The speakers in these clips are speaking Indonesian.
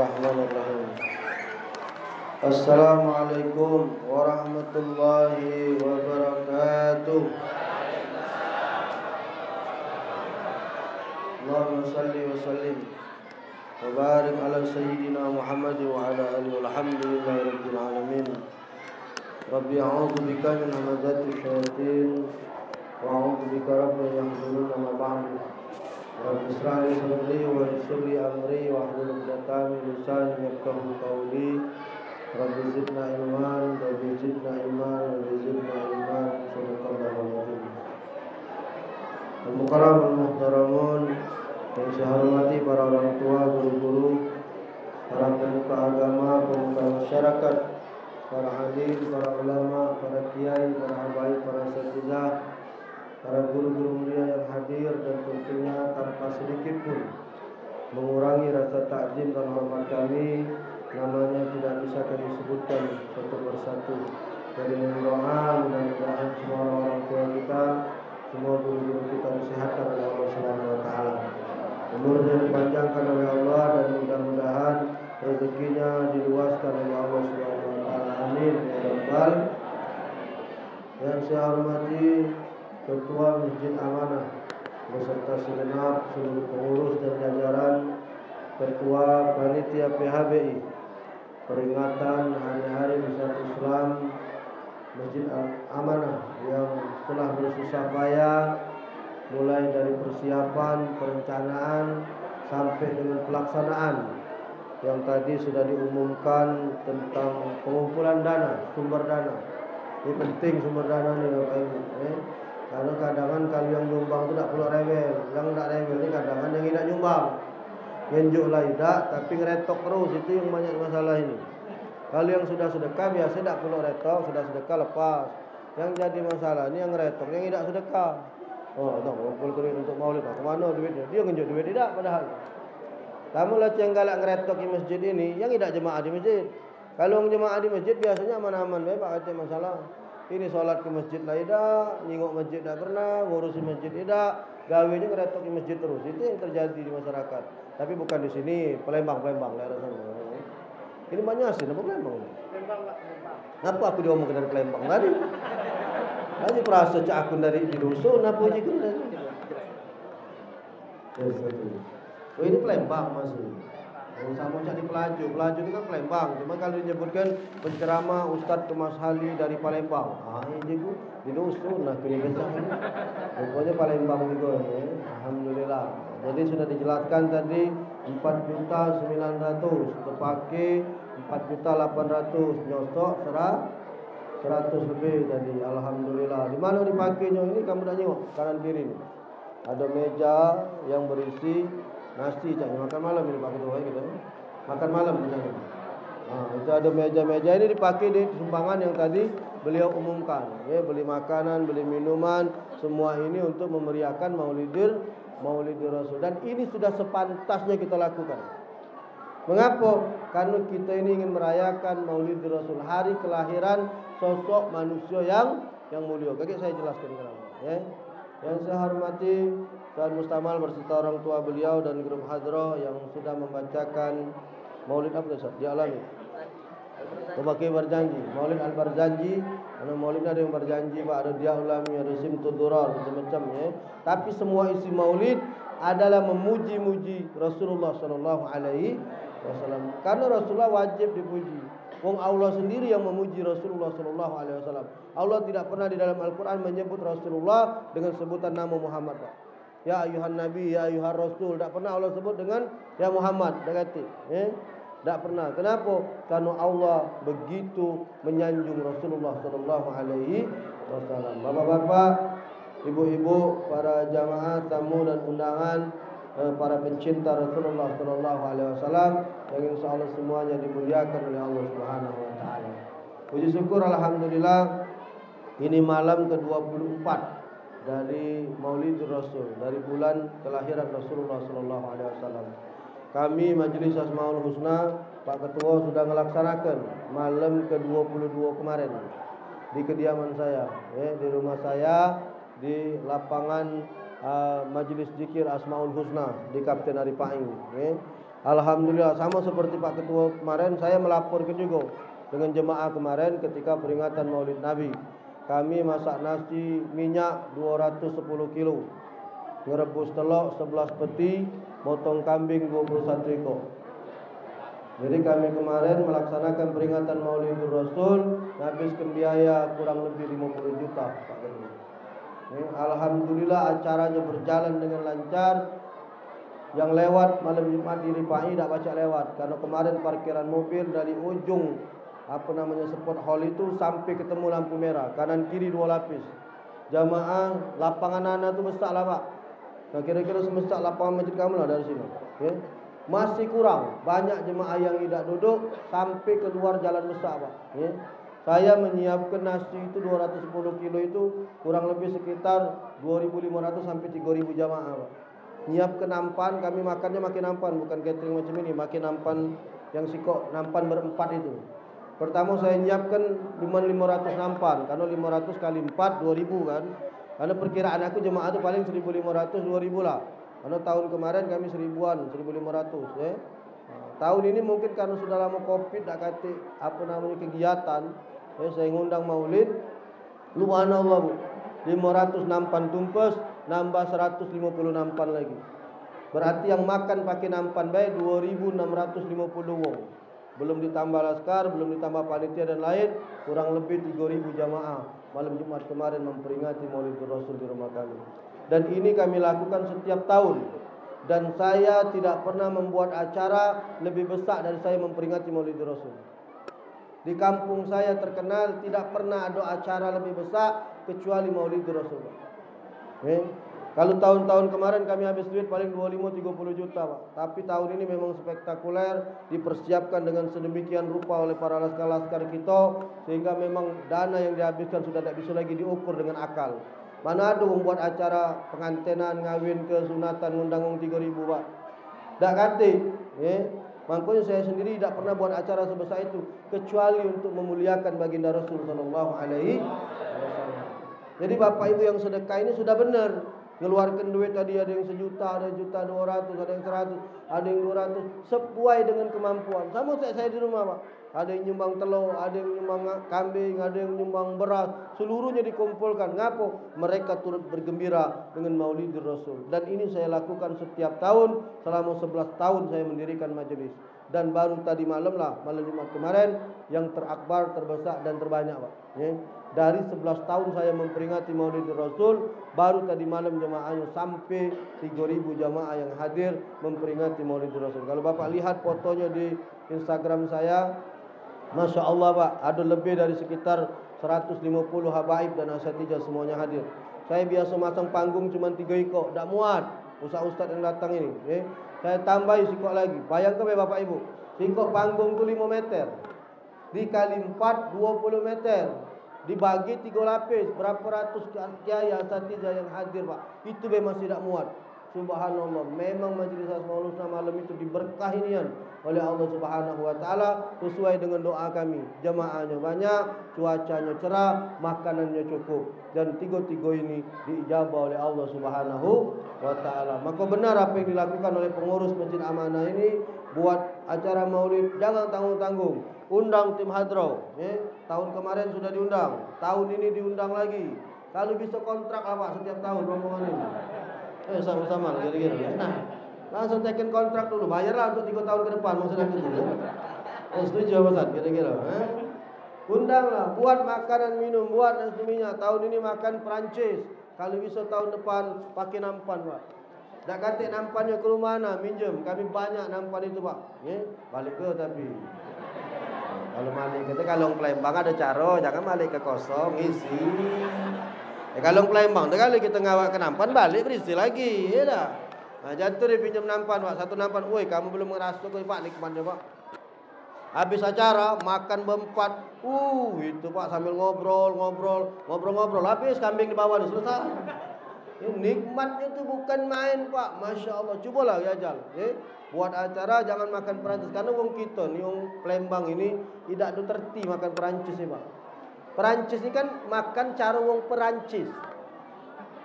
Bismillahirrahmanirrahim. Assalamualaikum warahmatullahi wabarakatuh. Allahumma salli wa sallim wa barik ala sayyidina Muhammad wa ala alihi walhamdulillahi rabbil alamin. Rabbi a'udzu bika min hamazati syayatin wa a'udzu bika rabbi yahdurun ma ba'du. Rabbi ishrah li sadri wa yassir li amri wa hlul 'uqdatam min lisani yafqahu qawli. Rabbi zidna ilman, Rabbi zidna ilman, Rabbi zidna ilman. Subhanallahu wa bihamdihi. Al-mukarram al-muhtaramun, yang saya hormati para orang tua, guru-guru, para pemuka agama, pemuka masyarakat, para hadir, para ulama, para kiai, para habaib, para asatidzah, para guru-guru mulia yang hadir, dan tentunya tanpa sedikit pun mengurangi rasa takzim dan hormat kami, namanya tidak bisa kami sebutkan satu persatu. Dari doa, mudah-mudahan semua orang tua kita, semua guru-guru kita disehatkan oleh Allah Subhanahu wa taala. Umurnya dipanjangkan oleh Allah, dan mudah-mudahan rezekinya diluaskan oleh Allah Subhanahu wa taala. Amin ya rabbal. Yang saya hormati Ketua Masjid Amanah beserta segenap seluruh pengurus dan jajaran, Ketua Panitia PHBI peringatan Hari-Hari Bersatu Islam Masjid Amanah yang telah bersusah payah mulai dari persiapan, perencanaan sampai dengan pelaksanaan, yang tadi sudah diumumkan tentang pengumpulan dana, sumber dana. Ini penting sumber dana nih Bapak Ibu. Karena kadang-kadang kalau yang nyumbang itu tak perlu rewel, yang tak rewel ini kadang-kadang yang tidak nyumbang, ngenjuk lah tidak, tapi ngeretok terus, itu yang banyak masalah ini. Kalau yang sudah sedekah biasanya tak perlu retok, sudah sedekah lepas. Yang jadi masalah ini yang ngeretok, yang tidak sedekah. Oh, tak kumpul duit untuk maulid, kemana duitnya? Dia ngenjuk duit tidak padahal. Kamu lah yang galak ngeretok di masjid ini, yang tidak jemaah di masjid. Kalau yang jemaah di masjid biasanya aman-aman, Pak, ada masalah. Ini sholat ke masjid lah tidak, nyingok masjid tidak pernah, ngurusin masjid tidak, gawenya ngeretok di masjid terus. Itu yang terjadi di masyarakat. Tapi bukan di sini, Palembang daerah sana. Ini banyak sih, apa Palembang? Palembang, Pak. Kenapa aku diomongin dari Palembang tadi? Tadi perasa cak aku dari di dusun, apa aja gitu tadi. Oh, ini Palembang masih. Yang sama cak di Pelaju itu kan Palembang. Cuma kalau disebutkan penceramah Ustadz Thomas Hali dari Palembang, ini juga di dusun, nah kini besar ini. Pokoknya Palembang juga ya. Alhamdulillah. Jadi sudah dijelaskan tadi 4.900.000 terpakai 4.800.000, nyosok 100 lebih tadi. Alhamdulillah. Di mana dipakainya ini kamu dah tengok kanan kiri ini. Ada meja yang berisi nasi, makan malam ini Pak Ketua kita. Makan malam misalnya. Nah, itu ada meja-meja ini dipakai di sumbangan yang tadi beliau umumkan. Ya, beli makanan, beli minuman, semua ini untuk memeriahkan Maulidur Rasul. Dan ini sudah sepantasnya kita lakukan. Mengapa? Karena kita ini ingin merayakan Maulidur Rasul, hari kelahiran sosok manusia yang mulia. Kayak saya jelaskan kenapa. Ya. Yang saya hormati Tuan Mustamal berserta orang tua beliau dan grup hadroh yang sudah membacakan Maulid apa Ustaz? Dialami. Memakai berjanji, Maulid al-Barzanji. Karena Maulid ada yang berjanji, Pak, ada dialami, ada simtud durar, macam-macam ya. Tapi semua isi Maulid adalah memuji-muji Rasulullah sallallahu alaihi wasallam. Karena Rasulullah wajib dipuji. Wong Allah sendiri yang memuji Rasulullah sallallahu alaihi wasallam. Allah tidak pernah di dalam Al-Qur'an menyebut Rasulullah dengan sebutan nama Muhammad, Pak. Ya ayuhan nabi, ya ayuhan rasul, tak pernah Allah sebut dengan ya Muhammad, dah kata. Tak pernah. Kenapa? Karena Allah begitu menyanjung Rasulullah sallallahu alaihi wasallam. Bapak-bapak, ibu-ibu, para jamaah, tamu dan undangan, para pencinta Rasulullah sallallahu alaihi wasallam yang insyaallah semuanya dimuliakan oleh Allah Subhanahu wa taala. Puji syukur alhamdulillah, ini malam ke-24 dari Maulidur Rasul, dari bulan kelahiran Rasulullah sallallahu alaihi wasallam. Kami Majelis Asmaul Husna, Pak Ketua sudah melaksanakan malam ke-22 kemarin di kediaman saya, di rumah saya, di lapangan Majelis Zikir Asmaul Husna di Kapten Ari Paing. Alhamdulillah, sama seperti Pak Ketua kemarin, saya melaporkan juga dengan jemaah kemarin ketika peringatan Maulid Nabi. Kami masak nasi minyak 210 kilo, ngerebus telur 11 peti, motong kambing 21 ekor. Jadi kami kemarin melaksanakan peringatan Maulidur Rasul, habiskan biaya kurang lebih 50 juta Pak Ketua. Alhamdulillah acaranya berjalan dengan lancar. Yang lewat malam Jumat di Ripai tidak baca lewat, karena kemarin parkiran mobil dari ujung sport hall itu sampai ketemu lampu merah, kanan kiri 2 lapis. Jamaah lapangan anak itu besar lah Pak. Nah, kira-kira semesta lapangan masjid kamu lah dari sini. Ya. Masih kurang, banyak jemaah yang tidak duduk sampai keluar jalan besar Pak. Ya. Saya menyiapkan nasi itu 210 kilo itu kurang lebih sekitar 2.500 sampai 3.000 jamaah Pak. Nyiapkan nampan, kami makannya makin nampan, bukan catering macam ini, makin nampan yang sikok, nampan berempat itu. Pertama saya nyiapkan 500 nampan, karena 500 kali 4 2.000 kan. Karena perkiraan aku jemaah itu paling 1.500 2.000 lah. Karena tahun kemarin kami 1.000-an, 1.500 ya. Tahun ini mungkin karena sudah lama Covid tak kate kegiatan, ya, saya ngundang Maulid. Subhanallah Bu. 500 nampan tumpes, nambah 150 nampan lagi. Berarti yang makan pakai nampan baik 2.650 wong. Belum ditambah laskar, belum ditambah panitia dan lain, kurang lebih 3.000 jamaah malam Jumat kemarin memperingati Maulidur Rasul di rumah kami. Dan ini kami lakukan setiap tahun. Dan saya tidak pernah membuat acara lebih besar dari saya memperingati Maulidur Rasul. Di kampung saya terkenal tidak pernah ada acara lebih besar kecuali Maulidur Rasul. Kalau tahun-tahun kemarin kami habis duit paling 25-30 juta Pak. Tapi tahun ini memang spektakuler, dipersiapkan dengan sedemikian rupa oleh para laskar-laskar kita, sehingga memang dana yang dihabiskan sudah tidak bisa lagi diukur dengan akal. Mana ada membuat acara pengantenan, ngawin, kesunatan, ngundang 3.000 Pak. Tak kate, makanya saya sendiri tidak pernah buat acara sebesar itu kecuali untuk memuliakan baginda Rasul sallallahu alaihi wasallam. Jadi Bapak Ibu yang sedekah ini sudah benar. Ngeluarkan duit tadi ada yang 1 juta, ada 1.200.000, ada yang 100, ada yang 200, sesuai dengan kemampuan. Sama saya di rumah Pak. Ada yang nyumbang telur, ada yang nyumbang kambing, ada yang nyumbang beras. Seluruhnya dikumpulkan. Ngapo? Mereka turut bergembira dengan Maulidur Rasul. Dan ini saya lakukan setiap tahun selama 11 tahun saya mendirikan majelis. Dan baru tadi malam lah, malam Jumat kemarin, yang terakbar, terbesar dan terbanyak Pak. Dari 11 tahun saya memperingati Maulidur Rasul, baru tadi malam jemaahnya sampai 3.000 jemaah yang hadir memperingati Maulidur Rasul. Kalau Bapak lihat fotonya di Instagram saya, Masya Allah Pak, ada lebih dari sekitar 150 habaib dan asatijah semuanya hadir. Saya biasa masang panggung cuma 3 ekor, tak muat ustaz-ustaz yang datang ini. Saya tambahi sikok lagi. Bayangkan Bapak Ibu, sikok panggung itu 5 meter, dikali 4 20 meter, dibagi 3 lapis, berapa ratus kiai asatijah yang hadir Pak. Itu memang tidak muat. Subhanallah, memang Majelis Asmaul Husna malam itu diberkahi nian oleh Allah Subhanahu wa taala sesuai dengan doa kami. Jemaahnya banyak, cuacanya cerah, makanannya cukup, dan tiga-tiga ini diijabah oleh Allah Subhanahu wa taala. Maka benar apa yang dilakukan oleh pengurus Masjid Amanah ini, buat acara Maulid jangan tanggung-tanggung. Undang tim hadrah. Tahun kemarin sudah diundang, tahun ini diundang lagi. Kalau bisa kontrak apa setiap tahun rombongan ini. Sama-sama kira-kira. Nah, langsung tekan kontrak dulu, bayarlah untuk 3 tahun ke depan maksudnya gitu. Setuju apa Ustaz kira-kira? Undanglah, buat makanan minum, buat nasi minyak. Tahun ini makan Perancis. Kalau bisa tahun depan pakai nampan Pak. Tak kata nampannya ke rumah mana, minjem. Kami banyak nampan itu Pak. Balik ke tapi. Kalau balik kita kalau Palembang ada cara, jangan balik ke kosong, isi. Kalau Palembang, kali kita ngawak ke nampan balik berisi lagi, ya dah. Nah, jatuh dia pinjam nampan Pak, 1 nampan. Woi, kamu belum ngerasa kok Pak nikmatnya Pak. Habis acara makan berempat, itu Pak sambil ngobrol. Habis kambing di bawah selesai. Nikmatnya itu bukan main Pak, Masya Allah. Cobalah jajal. Buat acara jangan makan Perancis, karena wong kita nih, wong Palembang ini tidak ada terti makan Perancis ya Pak. Perancis ini kan makan cara wong Perancis.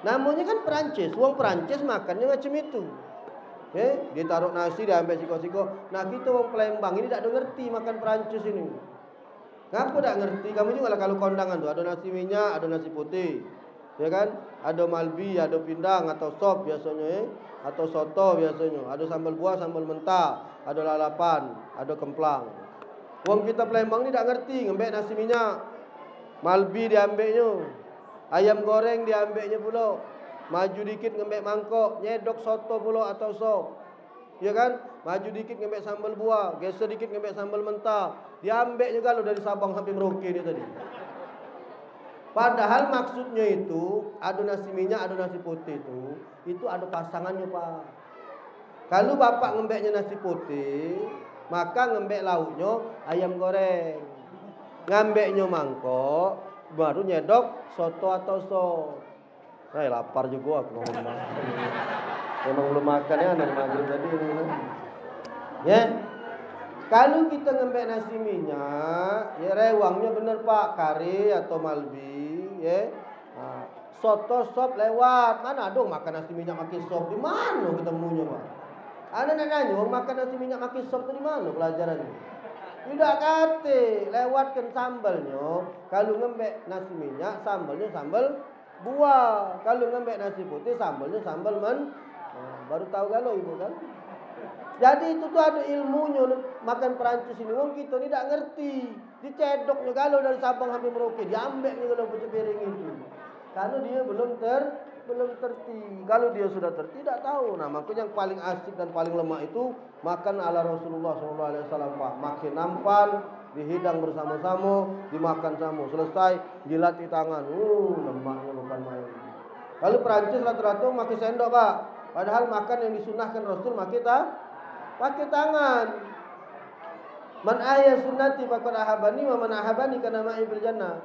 Namanya kan Perancis, wong Perancis makannya macam itu. Dia taruh nasi, dia ambil siko-siko. Nah kita orang Palembang ini tak ada ngerti makan Perancis ini. Ngapa tak ngerti? Kamu juga lah kalau kondangan tuh ada nasi minyak, ada nasi putih, ya kan? Ada malbi, ada pindang atau sop biasanya, atau soto biasanya. Ada sambal buah, sambal mentah, ada lalapan, ada kemplang. Wong kita Palembang ni tak ngerti, ngambil nasi minyak, malbi diambilnya, ayam goreng diambilnya pula, maju dikit ngambil mangkok, nyedok soto pula atau sop. Ya kan? Maju dikit ngambil sambal buah, geser dikit ngambil sambal mentah. Diambil juga lo dari Sabang sampai Merauke dia tadi. Padahal maksudnya itu ada nasi minyak, ada nasi putih itu ada pasangannya Pak. Kalau bapak ngambilnya nasi putih, maka ngambil lauknya ayam goreng. Ngambilnya mangkok, baru nyedok soto atau sop. Nah, lapar juga aku ngomong. Memang belum makan ya dari maghrib tadi ini. Ya. Kalau kita ngambil nasi minyak, ya rewangnya bener Pak, kari atau malbi, ya. Nah, soto sop lewat. Mana dong makan nasi minyak makan sop? Di mana ketemunya Pak? Ada nak nanya, orang makan nasi minyak makan sop itu di mana pelajarannya? Tidak kate, lewatkan sambalnya. Kalau ngambil nasi minyak, sambalnya sambal buah. Kalau ngambil nasi putih, sambalnya sambal baru tahu kalau ibu kan. Jadi itu tuh ada ilmunya makan Perancis ini. Wong kita ni tak ngerti. Dicedoknya kalau dari Sabang sampai Merauke, diambil ni kalau pucuk piring itu. Kalau dia belum terti. Kalau dia sudah terti tak tahu. Nah, makanya yang paling asik dan paling lemah itu makan ala Rasulullah SAW Pak. Makin nampan, dihidang bersama-sama, dimakan sama. Selesai jilat di tangan. Lemaknya bukan main. Kalau Perancis rata-rata makan sendok Pak. Padahal makan yang disunahkan Rasul pakai tangan. Man ahya sunnati faqad ahabani wa man ahabani kana ma'i fil jannah.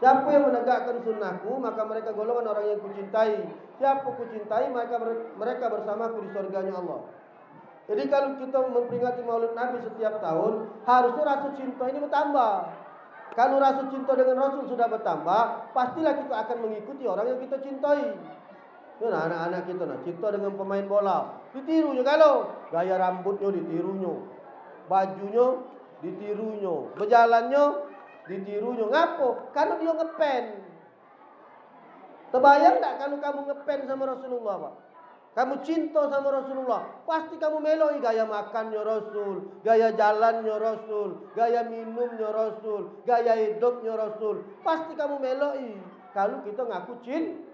Siapa yang menegakkan sunnahku, maka mereka golongan orang yang kucintai. Siapa kucintai, maka mereka bersamaku di surganya Allah. Jadi kalau kita memperingati Maulid Nabi setiap tahun, harusnya rasa cinta ini bertambah. Kalau rasa cinta dengan Rasul sudah bertambah, pastilah kita akan mengikuti orang yang kita cintai. Nah, anak-anak kita cinta dengan pemain bola, ditirunya kalau gaya rambutnya ditirunya, bajunya ditirunya, berjalannya ditirunya. Ngapo? Kalau dia ngepen. Terbayang tak kalau kamu ngepen sama Rasulullah Pak? Kamu cinta sama Rasulullah, pasti kamu meloi gaya makannya Rasul, gaya jalannya Rasul, gaya minumnya Rasul, gaya hidupnya Rasul. Pasti kamu meloi. Kalau kita ngaku cinta.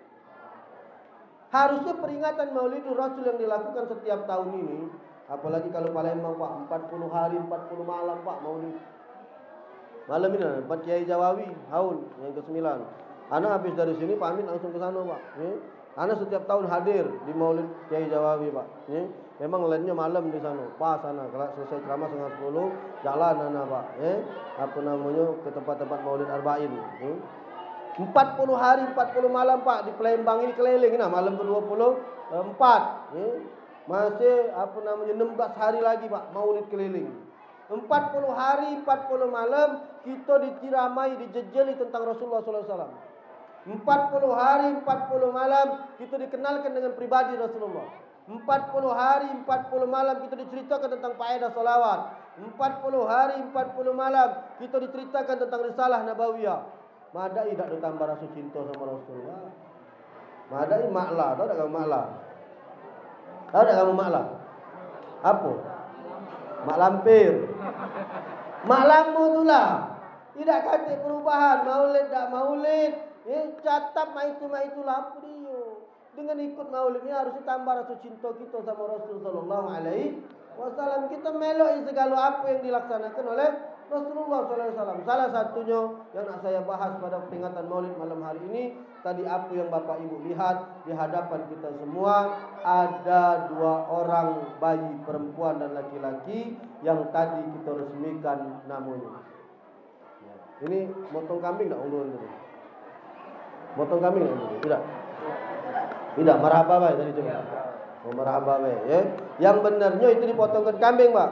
Harusnya peringatan Maulidul Rasul yang dilakukan setiap tahun ini, apalagi kalau Palembang Pak, 40 hari 40 malam Pak Maulid. Malam ini Pak Kiai Jawawi haul yang ke-9. Ana habis dari sini pamit langsung ke sana Pak. Ana setiap tahun hadir di Maulid Kiai Jawawi Pak. Memang lainnya malam di sana. Pas sana kalau selesai ceramah 9:30 jalan ana Pak. Apa namanya ke tempat-tempat Maulid Arba'in. 40 hari 40 malam Pak di Palembang ini keliling. Nah malam ke-24 masih 16 hari lagi Pak Maulid keliling. 40 hari 40 malam kita ditiramai, dijejeli tentang Rasulullah SAW. 40 hari 40 malam kita dikenalkan dengan pribadi Rasulullah. 40 hari 40 malam kita diceritakan tentang faedah salawat. 40 hari 40 malam kita diceritakan tentang risalah Nabawiyah. Madai tak ada tambah rasa cinta sama Rasulullah. Madai maklah, tahu tak kamu maklah? Tahu tak kamu maklah? Apa? Mak lampir. Mak lampu itulah. Tidak kata perubahan, maulid tak maulid. Catap mak itulah apa dia. Dengan ikut maulid ini harus tambah rasa cinta kita sama Rasul sallallahu alaihi wasallam. Kita meloi segala apa yang dilaksanakan oleh Rasulullah SAW. Salah satunya yang nak saya bahas pada peringatan Maulid malam hari ini, tadi apa yang Bapak Ibu lihat di hadapan kita semua, ada 2 orang bayi perempuan dan laki-laki yang tadi kita resmikan namanya. Ini motong kambing tak ulun tadi? Motong kambing tak ulun? Tidak. Tidak, marhaba baik tadi coba. Oh, marhaba baik ya. Yang benarnya itu dipotongkan kambing, Pak.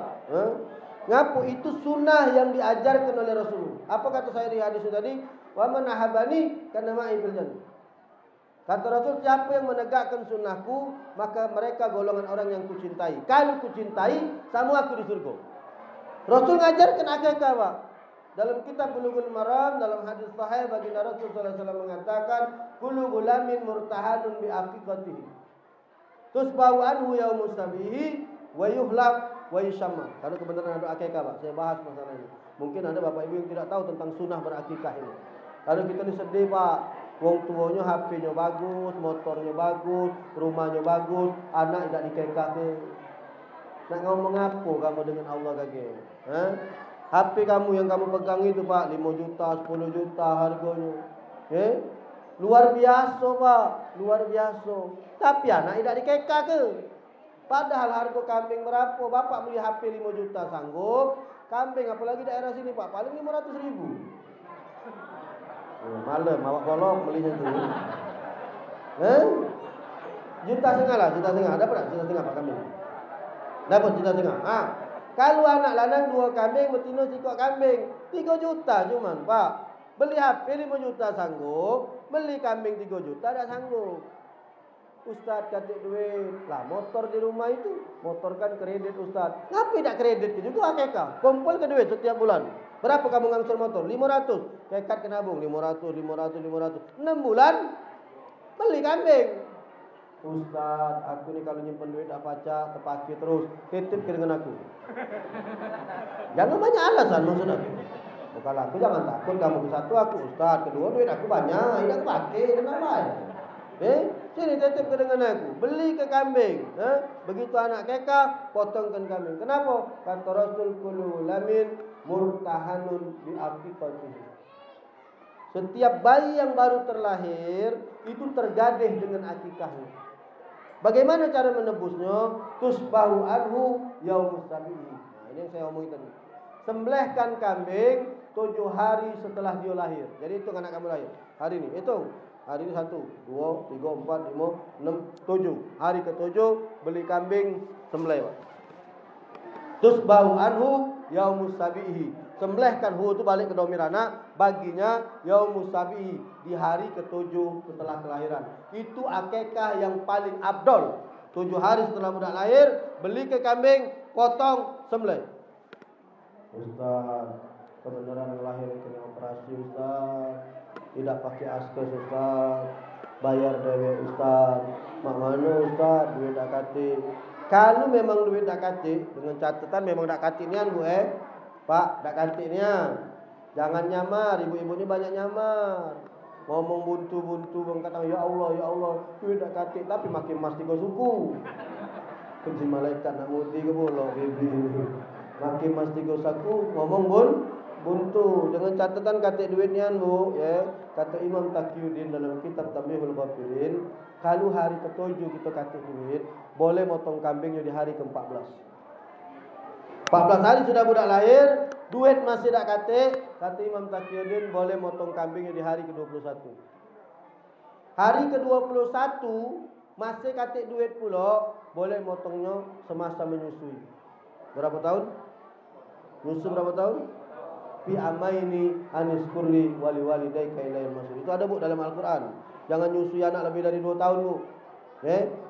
Ngapu itu sunnah yang diajarkan oleh Rasul. Apa kata saya di hadis tadi? Wa man ahabani kana ma'i fil jannah. Kata Rasul, siapa yang menegakkan sunnahku, maka mereka golongan orang yang kucintai. Kalau kucintai, sama aku di surga. Rasul ngajarkan akikah, Pak. Dalam kitab Bulughul Maram, dalam hadis sahih baginda Rasul sallallahu alaihi wasallam mengatakan, kullu gulamin murtahanun bi aqiqatihi. Tusba'u anhu yaumus sabihi wa yuhlaq wa yusamma. Kalau kebenaran ada akikah, Pak. Saya bahas masalah ini. Mungkin ada Bapak Ibu yang tidak tahu tentang sunnah berakikah ini. Kalau kita ni sedih, Pak. Wong tuanya HP-nya bagus, motornya bagus, rumahnya bagus, anak tidak dikekak ke. Nak ngomong apa kamu dengan Allah kage? HP kamu yang kamu pegang itu, Pak, 5 juta, 10 juta harganya. Luar biasa, Pak, luar biasa. Tapi anak tidak dikekak ke. Padahal harga kambing berapa? Bapak beli HP 5 juta sanggup. Kambing apalagi daerah sini, Pak, paling 500 ribu. Malam, awak bolong belinya tu. Juta setengah lah, juta setengah. Dapat tak juta setengah Pak kambing? Dapat juta setengah. Kalau anak lanang 2 kambing, betina 3 kambing, 3 juta cuman, Pak. Beli HP 5 juta sanggup, beli kambing 3 juta tak sanggup. Ustaz katik duit lah, motor di rumah itu, motor kan kredit Ustaz. Ngapain tak kredit juga akikah? Kumpul ke duit setiap bulan. Berapa kamu ngangsur motor? 500. Kekat ke nabung 500. 6 bulan beli kambing. Ustaz, aku ni kalau nyimpen duit tak pacak, terpakai terus. Titip ke dengan aku. Jangan banyak alasan maksud aku. Bukan aku, jangan takut kamu ke satu aku Ustaz, kedua duit aku banyak, tidak pakai, kenapa? Sini titip ke dengan aku. Beli ke kambing. Begitu anak kekah, potongkan kambing. Kenapa? Kata Rasul, kullu lamin murtahanun bi aqiqatihi. Setiap bayi yang baru terlahir itu tergadih dengan akikahnya. Bagaimana cara menebusnya? Tusbahu anhu yaumus sabihi. Nah, ini yang saya omongin tadi. Sembelihkan kambing 7 hari setelah dia lahir. Jadi hitung anak kamu lahir. Hari ini hitung. Hari ini 1, 2, 3, 4, 5, 6, 7. Hari ke-7 beli kambing sembelih, Pak. Tusbahu anhu yaumus sabihi. Sembelihkan hu itu balik ke domir anak, baginya yaumus sabihi, di hari ke-7 setelah kelahiran. Itu akikah yang paling abdol. 7 hari setelah budak lahir, beli ke kambing, potong, sembelih. Ustaz, kebenaran lahir kena operasi Ustaz, tidak pakai askes Ustaz, bayar dewe Ustaz. Mak mana Ustaz, duit dak kati. Kalau memang duit dak kati, dengan catatan memang dak kati nian Bu Pak, dak kati nian. Jangan nyamar, ibu-ibu ni banyak nyamar. Ngomong buntu-buntu mengatakan ya Allah, duit dak kati tapi makin mas 3 suku. Kunci malaikat nak mudi ke bola baby. Makin mas 3 suku ngomong buntu. Dengan catatan katik duit nian Bu, ya. Kata Imam Taqiyuddin dalam kitab Tambihul Ghafilin, kalau hari ke-7 kita katik duit, boleh motong kambingnya di hari ke-14. 14 hari sudah budak lahir, duit masih tak katik, kata Imam Taqiyuddin boleh motong kambingnya di hari ke-21. Hari ke-21 masih katik duit pula, boleh motongnya semasa menyusui. Berapa tahun? Nyusu berapa tahun? Fi amaini anis kurli wali walidayka ilayil masir. Itu ada Bu dalam Al-Quran. Jangan nyusui anak lebih dari 2 tahun Bu.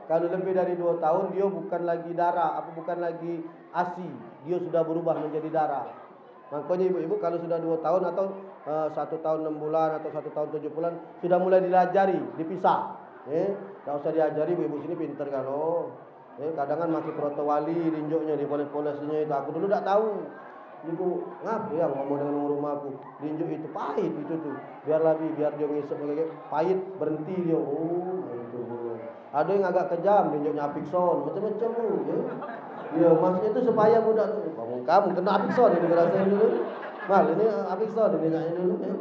Kalau lebih dari 2 tahun dia bukan lagi darah, bukan lagi ASI, dia sudah berubah menjadi darah. Makanya ibu-ibu kalau sudah 2 tahun atau 1 tahun 6 bulan atau 1 tahun 7 bulan sudah mulai diajari, dipisah. Tak usah diajari, ibu-ibu sini pintar kalau. Kadang kan masih proto wali rinjuknya dipoles-polesnya itu. Aku dulu tak tahu. Ibu ngapa ya ngomong dengan rumah aku, rinjuk itu pahit itu tuh. Biar dia ngisep kayak pahit berhenti dia. Oh, itu. Ada yang agak kejam, rinjuknya apikson, macam-macam Bu, ya. Ya, maksudnya itu supaya budak tuh, kamu kena apikson ini ngerasain dulu. Mal, ini apikson ini nanya dulu, ya.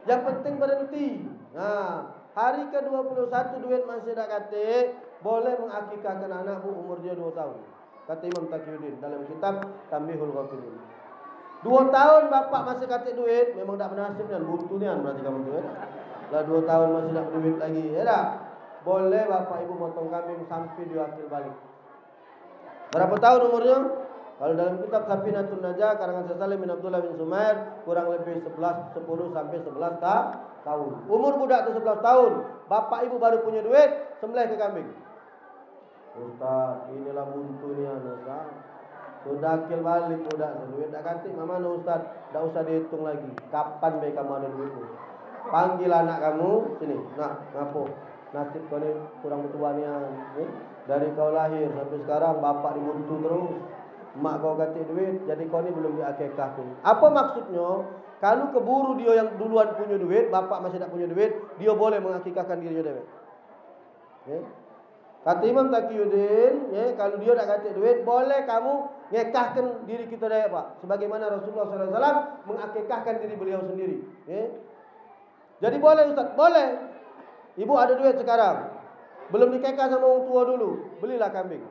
Yang penting berhenti. Nah, hari ke-21 duit masih dak katik, boleh mengakikahkan anak Bu umur dia 2 tahun. Kata Imam Taqiyuddin dalam kitab Tambihul Ghafilin. 2 tahun bapak masih katik duit, memang tak bernasib dan buntu nian berarti kamu tu ya. Lah 2 tahun masih tak berduit lagi, ya dah. Boleh bapak ibu motong kambing sampai dia akil balik. Berapa tahun umurnya? Kalau dalam kitab Safinatun Najah karangan Syekh Salim bin Abdullah bin Sumair kurang lebih 10 sampai 11 tahun. Umur budak itu 11 tahun, bapak ibu baru punya duit, sembelih ke kambing. Ustaz, inilah buntunya Ustaz. Sudah akil balik, udah duit dah ganti, mama no Ustaz, dah usah dihitung lagi. Kapan baik kamu ada duit tu? Panggil anak kamu sini. Nah, ngapo? Nasib kau ni kurang bertuannya. Dari kau lahir sampai sekarang bapak dibuntu terus. Mak kau ganti duit, jadi kau ni belum diakikah pun. Apa maksudnya? Kalau keburu dia yang duluan punya duit, bapak masih tak punya duit, dia boleh mengakikahkan dirinya dewek. Kata Imam Taqiyuddin, kalau dia tak ganti duit, boleh kamu ngekahkan diri kita dewek, Pak. Sebagaimana Rasulullah SAW mengakikahkan diri beliau sendiri. Jadi boleh Ustaz, boleh. Ibu ada duit sekarang, belum dikekah sama orang tua dulu, belilah kambing.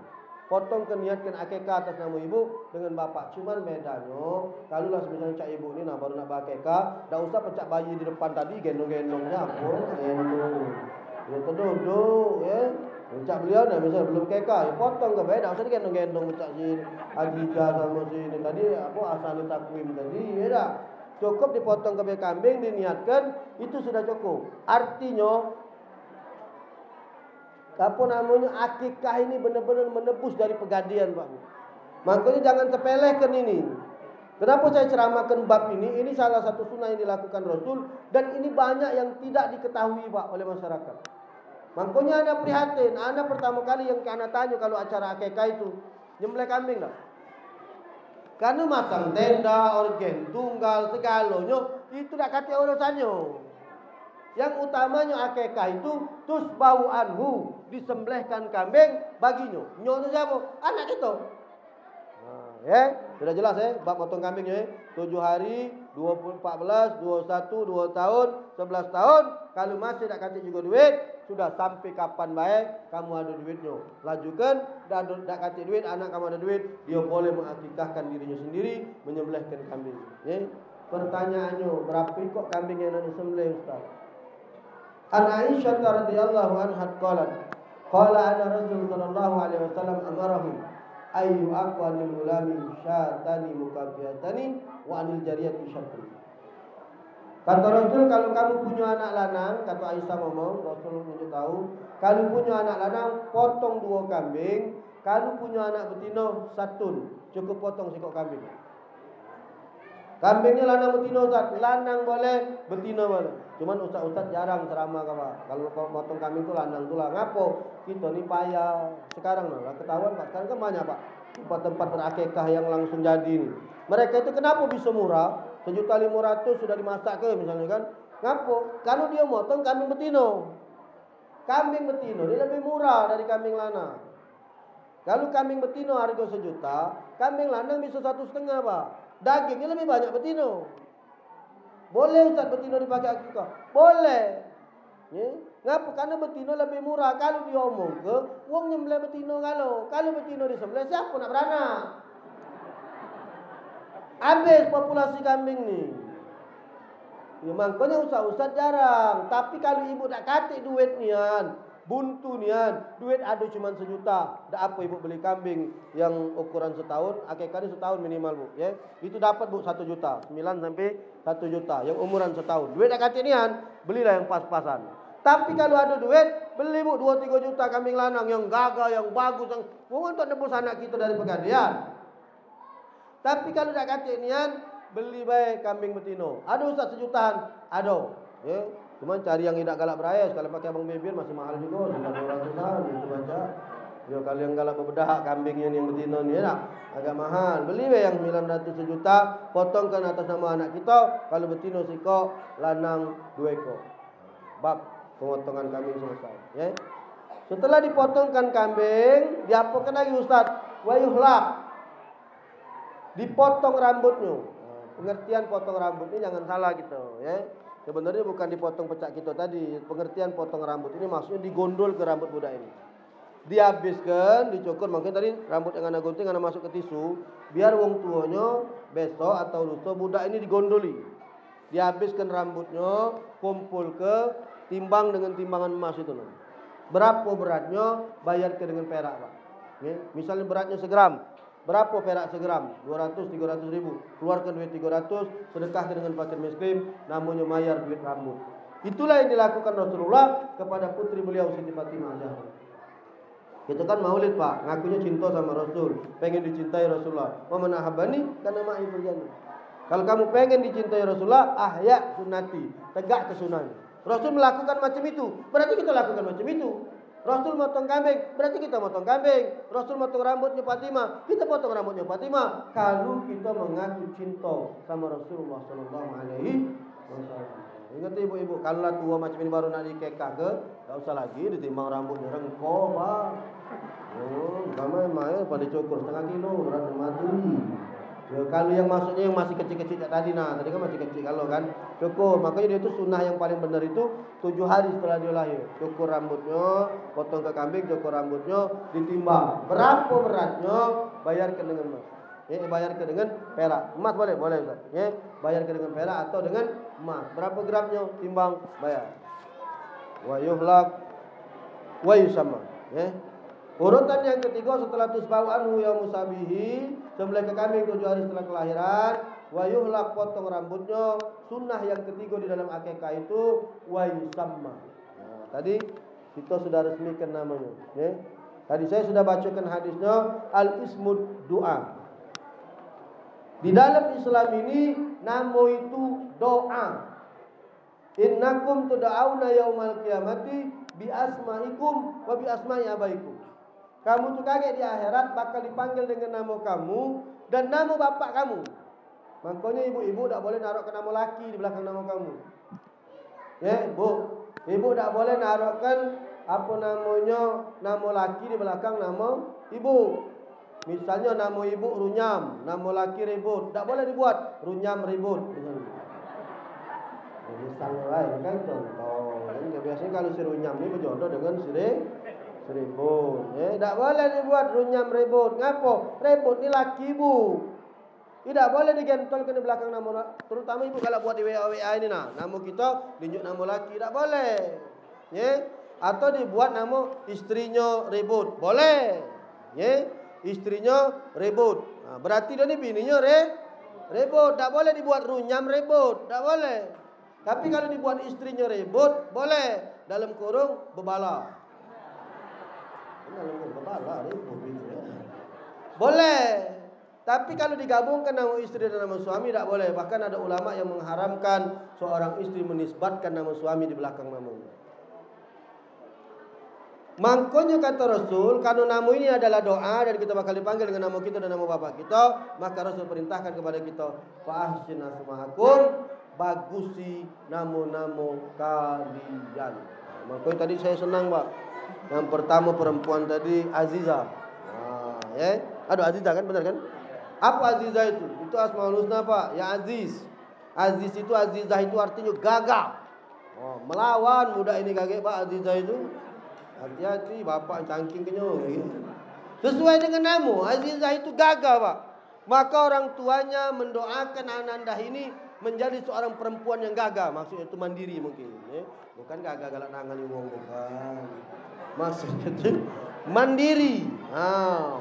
Potong niatkan akikah atas nama ibu dengan bapak. Cuman bedanya, kalau lah misalnya cak ibu ni baru nak berakikah, dah usah pecah bayi di depan tadi gendong-gendongnya pun gendong. Ya terduduk, Cak beliau dah misalnya belum kekah, potong ke bayi, dah usah gendong-gendong pecah si Adika sama si ini tadi apa asal takwim tadi, ya dah. Cukup dipotong ke bayi kambing, diniatkan, itu sudah cukup. Artinya apa namanya, akikah ini benar-benar menebus dari pegadian, Pak. Makanya jangan sepelekan ini. Kenapa saya ceramahkan bab ini? Ini salah satu sunnah yang dilakukan Rasul, dan ini banyak yang tidak diketahui, Pak, oleh masyarakat. Makanya anda prihatin. Anda pertama kali yang anda tanya kalau acara akikah itu nyembelih kambing tak? Karena masang tenda, organ tunggal, segalanya itu tak kata urusannya. Yang utamanya akikah itu tusbau anhu, disembelihkan kambing baginya. Nyonya siapa? Anak kita. Sudah jelas bab potong kambingnya 7 hari, 14, 21, 2 tahun, 11 tahun. Kalau masih tak kasih juga duit, sudah sampai kapan baik kamu ada duitnya. Lajukan, dan tak kasih duit, anak kamu ada duit, dia boleh mengakikahkan dirinya sendiri, menyembelihkan kambing. Pertanyaannya, berapa kok kambing yang nak disembelih, Ustaz? An Aisyah radhiyallahu anha qalat, qala anna Rasul sallallahu alaihi wasallam amarahu ayu aqwanil ulami syatani mukafiyatani wa anil jariyati syatri. Kata Rasul, kalau kamu punya anak lanang, kata Aisyah ngomong, Rasul menunjuk tahu, kalau punya anak lanang potong 2 kambing, kalau punya anak betina 1, cukup potong sekok kambing. Kambingnya lanang betina Ustaz, lanang boleh, betina boleh. Cuman ustaz-ustaz jarang ceramah Pak. Kalau potong kambing tu lanang tu lah. Ngapo? Kita ni payah. Sekarang lah ketahuan Pak. Sekarang kan banyak Pak tempat-tempat berakikah yang langsung jadi ni. Mereka itu kenapa bisa murah? 1.500.000 sudah dimasak ke misalnya kan? Ngapo? Kalau dia motong kambing betina. Kambing betina dia lebih murah dari kambing lanang. Kalau kambing betina harga 1 juta, kambing lanang bisa 1,5 Pak. Dagingnya lebih banyak betina. Boleh Ustaz betina dipakai akikah? Boleh. Ngapa? Karena betina lebih murah. Kalau dia omong ke, wong nyembelih betina kalau betina disembelih, siapa nak beranak? Habis populasi kambing ni. Makanya ustaz-ustaz jarang. Tapi kalau ibu tak katik duit nian, buntu nian, duit ada cuma 1 juta. Dak apa ibu beli kambing yang ukuran setahun, akikahnya setahun minimal Bu, Itu dapat Bu 1 juta, 9 sampai 1 juta yang umuran setahun. Duit tak katik nian, belilah yang pas-pasan. Tapi kalau ada duit, beli Bu 2-3 juta kambing lanang yang gagah, yang bagus, yang untuk nebus anak kita dari pegadian. Tapi kalau tak katik nian, beli baik kambing betina. Ada Ustaz 1 jutaan, ada. Cuma cari yang tidak galak berayas. Kalau pakai abang bibir masih mahal juga, 900-an itu baca. Kalau yang galak berbedah kambingnya yang betina ni agak mahal. Beli yang 900 1 juta, potongkan atas nama anak kita. Kalau betina sikok, lanang 2 ekor. Bab pemotongan kambing selesai. Setelah dipotongkan kambing, diapakan lagi Ustaz? Wayuhlak. Dipotong rambutnya. Pengertian potong rambut ini jangan salah gitu, Sebenarnya bukan dipotong pecak kita tadi. Pengertian potong rambut ini maksudnya digondol ke rambut budak ini. Dihabiskan, dicukur. Mungkin tadi rambut yang anda gunting, anda masuk ke tisu. Biar wong tuanya besok atau lusa budak ini digondoli. Dihabiskan rambutnya, kumpul ke timbang dengan timbangan emas itu. Berapa beratnya, bayarkan dengan perak Pak. Misalnya beratnya 1 gram. Berapa perak 1 gram? 200-300 ribu. Keluarkan duit 300, sedekahkan dengan fakir miskin, namanya mayar duit rambut. Itulah yang dilakukan Rasulullah kepada putri beliau Siti Fatimah Zahra. Kita kan maulid Pak, ngakunya cinta sama Rasul, pengen dicintai Rasulullah. Wa man ahabbani kana ma'i fil jannah. Kalau kamu pengen dicintai Rasulullah, ahya sunnati, tegak ke sunnah. Rasul melakukan macam itu, berarti kita lakukan macam itu. Rasul motong kambing, berarti kita motong kambing. Rasul motong rambutnya Fatimah, kita potong rambutnya Fatimah. Kalau kita mengaku cinta sama Rasulullah sallallahu alaihi wasallam. Ingat ibu-ibu, kalau tua macam ini baru nak dikekak ke, tak usah lagi ditimbang rambutnya rengkok, Pak. Kamu main pada cukur setengah kilo, berat mati. Ya, kalau yang maksudnya yang masih kecil-kecil tadi, tadi kan masih kecil kalau kan cukur. Makanya dia itu sunnah yang paling benar itu 7 hari setelah dia lahir. Cukur rambutnya, potong ke kambing, cukur rambutnya, ditimbang. Berapa beratnya, bayarkan dengan emas. Ya, bayarkan dengan perak. Emas boleh Ustaz. Ya, bayarkan dengan perak atau dengan emas. Berapa gramnya, timbang, bayar. Wa yuhlaq wa yusamma. Ya. Urutan yang ketiga setelah tusbau anhu ya musabihi, sembelih ke kambing 7 hari setelah kelahiran, wa yuhlaq potong rambutnya. Sunnah yang ketiga di dalam akikah itu wa yusamma. Nah, tadi kita sudah resmikan namanya, ya. Tadi saya sudah bacakan hadisnya al-ismud doa. Di dalam Islam ini nama itu doa. Innakum tud'auna yaumal qiyamati bi asma'ikum wa bi asma'i abaikum. Kamu tuh kaget di akhirat bakal dipanggil dengan nama kamu dan nama bapak kamu. Makanya ibu-ibu tak boleh naruhkan nama laki di belakang nama kamu. Ya, Bu. Ibu tak boleh naruhkan apa namanya nama laki di belakang nama ibu. Misalnya nama ibu Runyam, nama laki Ribut. Tak boleh dibuat Runyam Ribut. Misalnya lain kan contoh. Biasanya kalau si Runyam ini berjodoh dengan si Ribut. Tak boleh dibuat Runyam Ribut. Ngapo? Ribut ni laki ibu. Tidak boleh digentolkan di belakang nama, terutama ibu kalau buat di WA ini nama kita tunjuk nama laki, tidak boleh. Ya? Atau dibuat nama istrinya Ribut. Boleh. Ya? Istrinya Ribut. Nah, berarti dia ni bininya Ribut. Tak boleh dibuat Runyam Ribut. Tak boleh. Tapi kalau dibuat istrinya Ribut, boleh. Dalam kurung bebala. Dalam kurung bebala Ribut itu ya. Boleh. Tapi kalau digabungkan nama istri dan nama suami tak boleh. Bahkan ada ulama yang mengharamkan seorang istri menisbatkan nama suami di belakang namanya. Makanya kata Rasul, kalau nama ini adalah doa dan kita bakal dipanggil dengan nama kita dan nama bapak kita, maka Rasul perintahkan kepada kita, fa ahsin asma'akum, bagusi nama-nama kalian. Makanya tadi saya senang, Pak. Yang pertama perempuan tadi Aziza. Aduh Aziza kan, benar kan? Apa Aziza itu? Itu Asmaul Husna, Pak. Ya Aziz. Aziz itu, Azizah itu artinya gagah. Melawan muda ini gagah, Pak. Azizah itu. Hati-hati, bapak cangking kenyong. Sesuai dengan nama, Azizah itu gagah, Pak. Maka orang tuanya mendoakan Ananda ini menjadi seorang perempuan yang gagah. Maksudnya itu mandiri mungkin. Bukan gagah galak nangan wong, bukan. Maksudnya itu mandiri,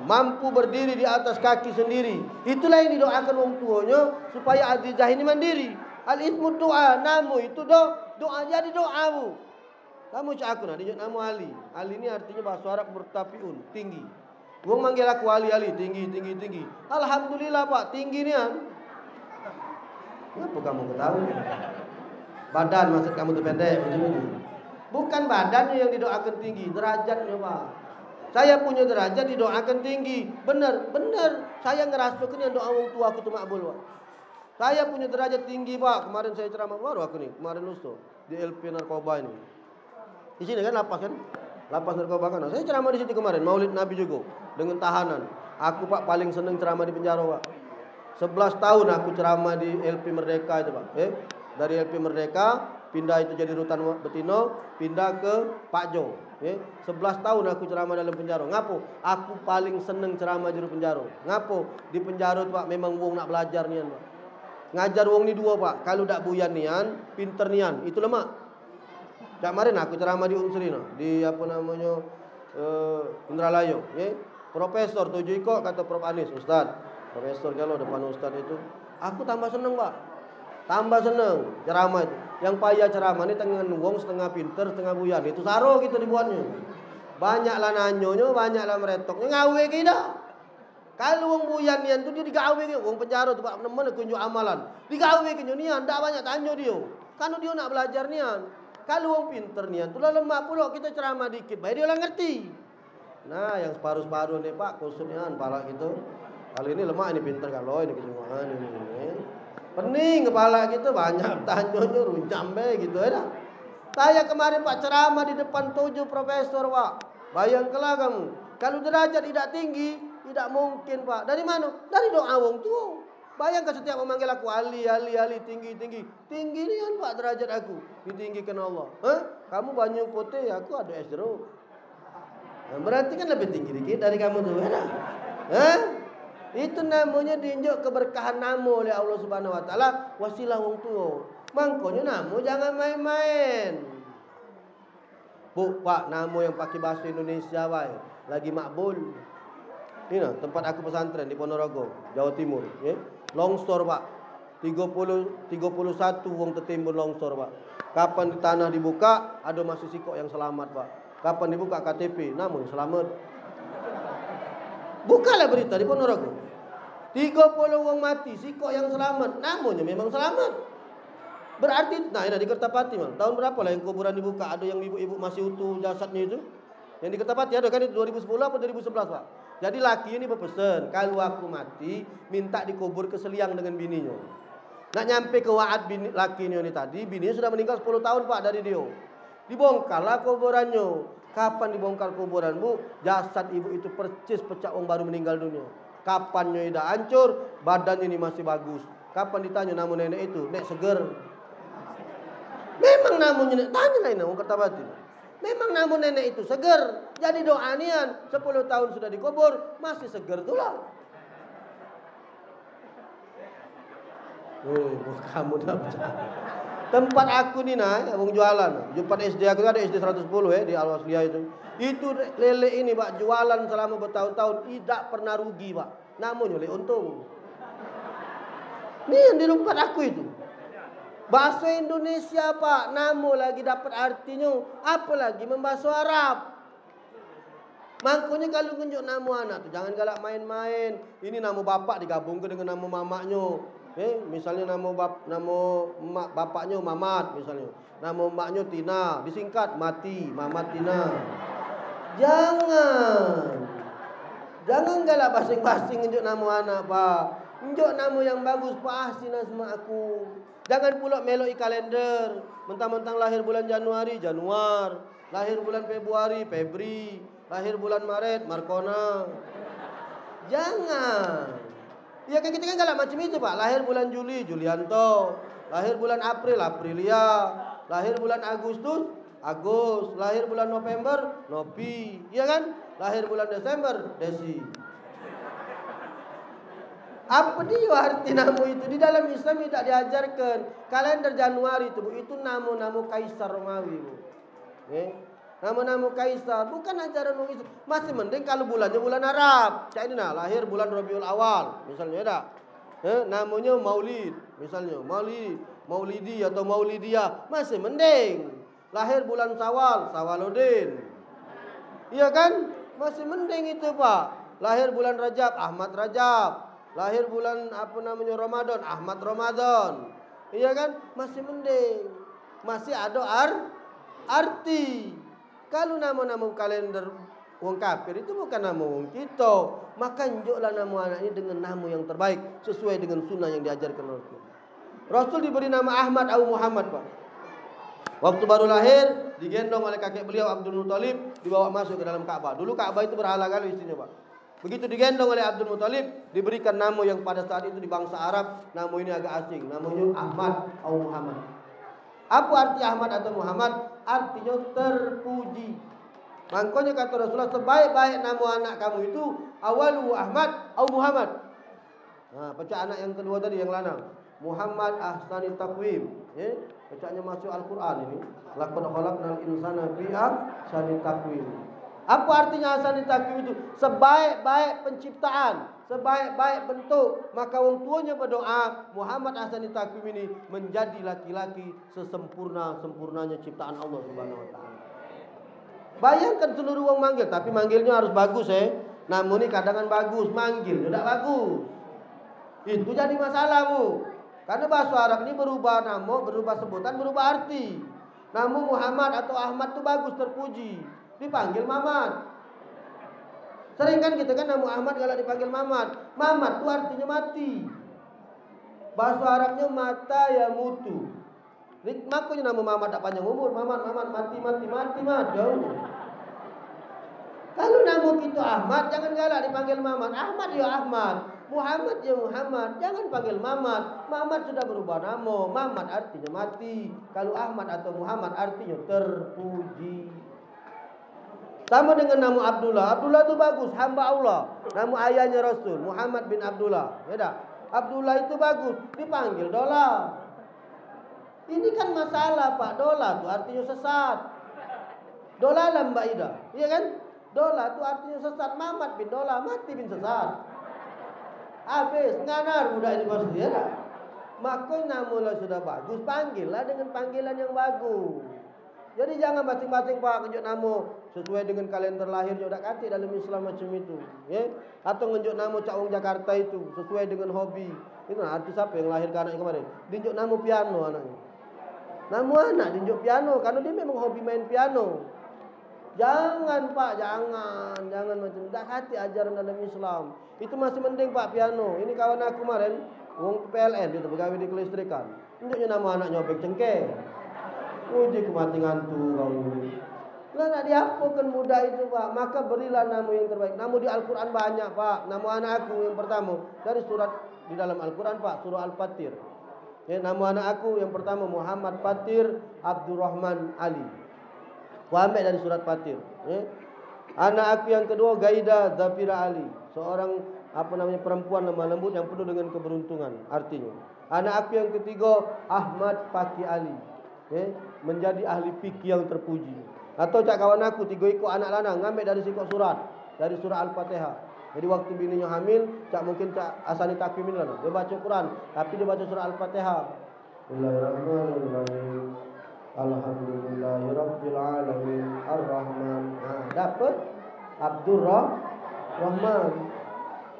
mampu berdiri di atas kaki sendiri. Itulah yang didoakan wong tuanya supaya Azizah ini mandiri. Al-ismu doa, namu itu doa jadi doamu. Kamu cak aku dijak nama Ali. Ali ini artinya bahasa Arab murtafiun, tinggi. Wong manggil aku Ali, tinggi. Alhamdulillah Pak, tinggi nian. Kenapa kamu ketahui? Badan maksud kamu tuh pendek macam ini. Bukan badannya yang didoakan tinggi, derajatnya Pak. Saya punya derajat didoakan tinggi. Benar. Saya ngerasakan yang doa orang tua aku tuh makbul, Pak. Saya punya derajat tinggi, Pak. Kemarin saya ceramah baru aku nih, kemarin lusa di LP narkoba ini. Di sini kan lapas kan? Lapas narkoba kan. Saya ceramah di situ kemarin, Maulid Nabi juga dengan tahanan. Aku Pak paling seneng ceramah di penjara, Pak. 11 tahun aku ceramah di LP Merdeka itu, Pak. Dari LP Merdeka pindah itu jadi Rutan Betino, pindah ke Pak Jo. 11 tahun aku ceramah dalam penjara. Ngapo? Aku paling seneng ceramah di penjara. Ngapo? Di penjara Pak memang wong nak belajar nian, Pak. Ngajar wong ni dua, Pak. Kalau dak buyan nian, pinter nian. Itu lemak. Kemarin aku ceramah di Unsri di apa namanya Indralayo, Profesor tujuh kok kata Prof Anis, Ustaz. Profesor kalau depan Ustaz itu, aku tambah seneng, Pak. Tambah seneng ceramah itu. Yang payah ceramah ni tengah wong setengah pinter, setengah buyan. Itu saro gitu dibuatnya. Banyaklah nanyonyo, banyaklah meretoknya, ngawe kita. Kalau wong buyan nian tu dia digawe ke wong penjara tu pak nemen kunjuk amalan. Digawe ke nian, ndak banyak tanyo dia. Kan dia nak belajar nian. Kalau wong pinter nian tu lah lemah pula kita ceramah dikit, baik dia lah ngerti. Nah, yang separuh-separuh ni pak kusutnya kepala gitu. Kali ini lemah, ini pinter kalau ini kejungan ini. Pening kepala kita banyak tanyonya runcam be gitu ya. Saya kemarin pak ceramah di depan 7 profesor pak. Bayangkanlah kamu, kalau derajat tidak tinggi, tidak mungkin pak. Dari mana? Dari doa wong tua. Bayangkan setiap memanggil aku ali, tinggi. Tinggi ni kan pak derajat aku. Ditinggikan Allah. Kamu banyu putih, aku ada es jeruk. Nah, berarti kan lebih tinggi dikit dari kamu tuh. Itu namanya diinjak keberkahan namu oleh Allah Subhanahu Wa Taala. Wasilah wong tua. Mangkonya namu jangan main-main. Bu, pak, namu yang pakai bahasa Indonesia wae lagi makbul. Ini nah, tempat aku pesantren di Ponorogo, Jawa Timur, ya. Longsor, Pak. 31 wong tertimbun longsor, Pak. Kapan di tanah dibuka, ada masih sikok yang selamat, Pak. Kapan dibuka KTP, namun selamat. Bukalah berita di Ponorogo. 30 wong mati, sikok yang selamat, namunnya memang selamat. Berarti, nah ini di Kertapati, man. Tahun berapa lah yang kuburan dibuka? Ada yang ibu-ibu masih utuh jasadnya itu? Yang di Kertapati ada kan itu 2010 atau 2011, Pak? Jadi laki ini berpesan, kalau aku mati, minta dikubur ke Seliang dengan bininya. Nak nyampe ke Waad laki ini tadi, bininya sudah meninggal 10 tahun, Pak, dari dia. Dibongkarlah kuburannya. Kapan dibongkar kuburan, Bu? Jasad ibu itu percis pecah wong baru meninggal dunia. Kapannya tidak hancur, badannya ini masih bagus. Kapan ditanya namun nenek itu, nek seger. Memang namunnya, tanya lah ini, orang Kertapati. Memang namun nenek itu seger. Jadi doa nian 10 tahun sudah dikubur, masih seger tulah. Kamu dah bercanda. Tempat aku ni nah, wong jualan. Tempat SD aku ada SD 110 di Al-Wasliyah itu. Itu lele ini Pak jualan selama bertahun-tahun tidak pernah rugi, Pak. Namun oleh untung. Ni yang di tempat aku itu. Bahasa Indonesia Pak, namun lagi dapat artinya, apalagi membahasa Arab. Makanya kalau tunjuk nama anak tu jangan galak main-main. Ini nama bapak digabungkan dengan nama mamaknya. Misalnya nama bapaknya Mamat misalnya. Nama maknya Tina, disingkat Mati, Mamat Tina. Jangan galak basing-basing tunjuk nama anak Pak. Tunjuk nama yang bagus Pak Asina sama aku. Jangan pula meloi kalender. Mentang-mentang lahir bulan Januari, Januar. Lahir bulan Februari, Febri. Lahir bulan Maret, Markona. Jangan. Ya kan kita kan galak macam itu Pak. Lahir bulan Juli, Julianto. Lahir bulan April, Aprilia. Lahir bulan Agustus, Agus. Lahir bulan November, Nopi. Iya kan? Lahir bulan Desember, Desi. Apa dia arti nama itu? Di dalam Islam tidak diajarkan. Kalender Januari itu nama-nama Kaisar Romawi, Bu. Nama-nama Kaisar bukan ajaran orang Islam. Masih mending kalau bulannya bulan Arab. Cak ini nah, lahir bulan Rabiul Awal, misalnya ada. Namanya Maulid, misalnya Maulidi atau Maulidiyah, masih mending. Lahir bulan Sawal, Sawaludin. Iya kan? Masih mending itu, Pak. Lahir bulan Rajab, Ahmad Rajab. Lahir bulan Ramadan, Ahmad Ramadan. Iya kan? Masih mending. Masih ada arti. Kalau nama-nama kalender wong kafir itu bukan nama wong kita. Maka njoklah nama anak ini dengan nama yang terbaik sesuai dengan sunnah yang diajarkan Rasul. Rasul diberi nama Ahmad atau Muhammad, Pak. Waktu baru lahir digendong oleh kakek beliau Abdul Muthalib, dibawa masuk ke dalam Ka'bah. Dulu Ka'bah itu berhala kali isinya, Pak. Begitu digendong oleh Abdul Muthalib, diberikan nama yang pada saat itu di bangsa Arab, nama ini agak asing, namanya Ahmad atau Muhammad. Apa arti Ahmad atau Muhammad? Artinya terpuji. Makanya kata Rasulullah, sebaik-baik nama anak kamu itu awalu Ahmad atau Muhammad. Nah, pecah anak yang kedua tadi yang lanang, Muhammad ahsani taqwim. Pecahnya masuk Al-Quran ini. Laqad khalaqnal insana fi ahsani taqwim. Apa artinya ahsani takwim itu? Sebaik-baik penciptaan, sebaik-baik bentuk. Maka orang tuanya berdoa, Muhammad ahsani takwim ini menjadi laki-laki sesempurna-sempurnanya ciptaan Allah Subhanahu wa taala. Bayangkan seluruh orang manggil, tapi manggilnya harus bagus Namun ini kadang bagus, manggil tidak bagus. Itu jadi masalah, Bu. Karena bahasa Arab ini berubah nama, berubah sebutan, berubah arti. Namun Muhammad atau Ahmad itu bagus, terpuji. Dipanggil Mamat. Sering kan kita kan nama Ahmad kalau dipanggil Mamat. Mamat itu artinya mati. Bahasa Arabnya mata ya mutu. Makanya nama Mamat tak panjang umur. Mamat mati. Jauh. Kalau nama kita Ahmad, jangan galak dipanggil Mamat. Ahmad ya Ahmad. Muhammad ya Muhammad. Jangan panggil Mamat. Mamat sudah berubah nama. Mamat artinya mati. Kalau Ahmad atau Muhammad artinya terpuji. Sama dengan nama Abdullah. Abdullah itu bagus, hamba Allah. Nama ayahnya Rasul, Muhammad bin Abdullah. Ya dah. Abdullah itu bagus, dipanggil Dola. Ini kan masalah, Pak. Dola itu artinya sesat. Dola lah Mbak Ida. Iya kan? Dola itu artinya sesat. Muhammad bin Dola, mati bin sesat. Habis, nganar budak ini pasti ya dah. Maka nama sudah bagus, panggillah dengan panggilan yang bagus. Jadi jangan masing-masing Pak nunjuk nama sesuai dengan kalender lahirnya udah kati dalam Islam macam itu, ya. Atau nunjuk nama Cak Wong Jakarta itu sesuai dengan hobi. Itu artis siapa yang lahir anak kemarin? Dinjuk nama piano anaknya. Nama anak dinjuk piano karena dia memang hobi main piano. Jangan Pak, jangan macam udah kati ajaran dalam Islam. Itu masih mending Pak piano. Ini kawan aku kemarin wong PLN dia pegawai di kelistrikan. Tunjuknya nama anaknya Obek Cengkeh. Uji kematian tu kau ini. Lah nak diapakan muda itu Pak. Maka berilah nama yang terbaik. Nama di Al-Quran banyak Pak. Nama anak aku yang pertama dari surat di dalam Al-Quran Pak, surah Al-Fatir. Ya, nama anak aku yang pertama Muhammad Fatir Abdurrahman Ali. Aku ambil dari surat Fatir. Ya. Anak aku yang kedua Gaida Zafira Ali, seorang perempuan lemah lembut yang penuh dengan keberuntungan. Artinya. Anak aku yang ketiga Ahmad Paki Ali. Menjadi ahli fikih yang terpuji. Atau cak kawan aku 3 ekor anak lanang ngambil dari sikok surat, dari surah Al-Fatihah. Jadi waktu bininya hamil, cak mungkin cak asani takwim lah. Dia baca Quran, tapi dia baca surah Al-Fatihah. Bismillahirrahmanirrahim. Alhamdulillahirabbil alamin arrahman. Dapat Abdurrahman.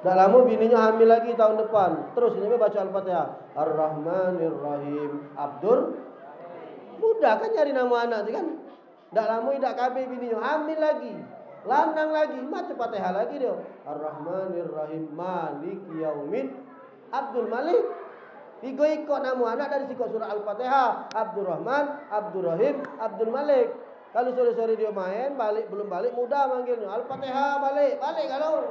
Dah lama bininya hamil lagi tahun depan. Terus ini baca Al-Fatihah. Ar-Rahmanir-Rahim. Mudah kan nyari nama anak tu kan. Tak lama tidak kabeh bininya hamil lagi. Lanang lagi, macam Fatihah lagi dia. Ar-Rahmanir-Rahim Malik Yaumin Abdul Malik. 3 ikut nama anak dari sikot surah Al-Fatihah. Abdurrahman, Abdurrahim, Abdul Malik. Kalau sore-sore dia main, belum balik mudah manggilnya. Al-Fatihah balik kalau.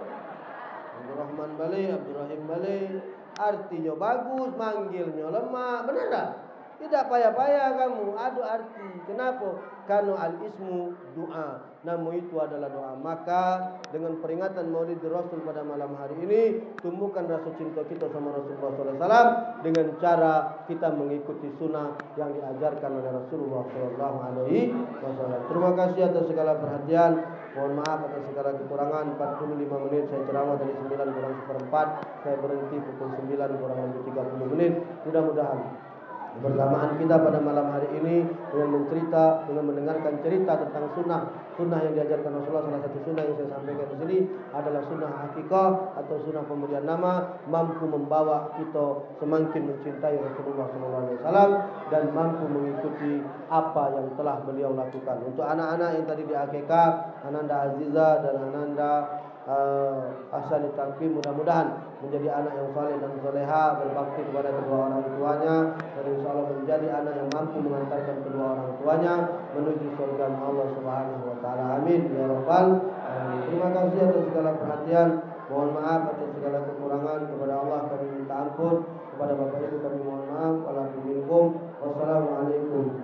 Abdurrahman balik, Abdurrahim balik. Artinya bagus, manggilnya lemah. Benar tak? Tidak payah-payah kamu, adu arti. Kenapa? Karena al-ismu doa. Nama itu adalah doa. Maka dengan peringatan Maulid Rasul pada malam hari ini, tumbuhkan rasa cinta kita sama Rasulullah SAW dengan cara kita mengikuti sunnah yang diajarkan oleh Rasulullah SAW. Terima kasih atas segala perhatian. Mohon maaf atas segala kekurangan. 45 menit saya ceramah dari 9 kurang 1/4. Saya berhenti pukul 9 kurang lebih 30 menit. Mudah-mudahan bersamaan kita pada malam hari ini dengan mendengarkan cerita tentang sunnah yang diajarkan Rasulullah. Salah satu sunnah yang saya sampaikan di sini adalah sunnah hakikah atau sunnah pemberian nama, mampu membawa kita semakin mencintai Rasulullah SAW dan mampu mengikuti apa yang telah beliau lakukan. Untuk anak-anak yang tadi di AKK, Ananda Aziza dan Ananda Ahsani Takwim, mudah-mudahan menjadi anak yang saleh dan soleha, berbakti kepada kedua orang tuanya, dan insyaallah menjadi anak yang mampu mengantarkan kedua orang tuanya menuju surga Allah Subhanahu wa taala. Amin ya rabbal alamin. Terima kasih atas segala perhatian. Mohon maaf atas segala kekurangan. Kepada Allah kami minta ampun, kepada Bapak Ibu kami mohon maaf. Wassalamualaikum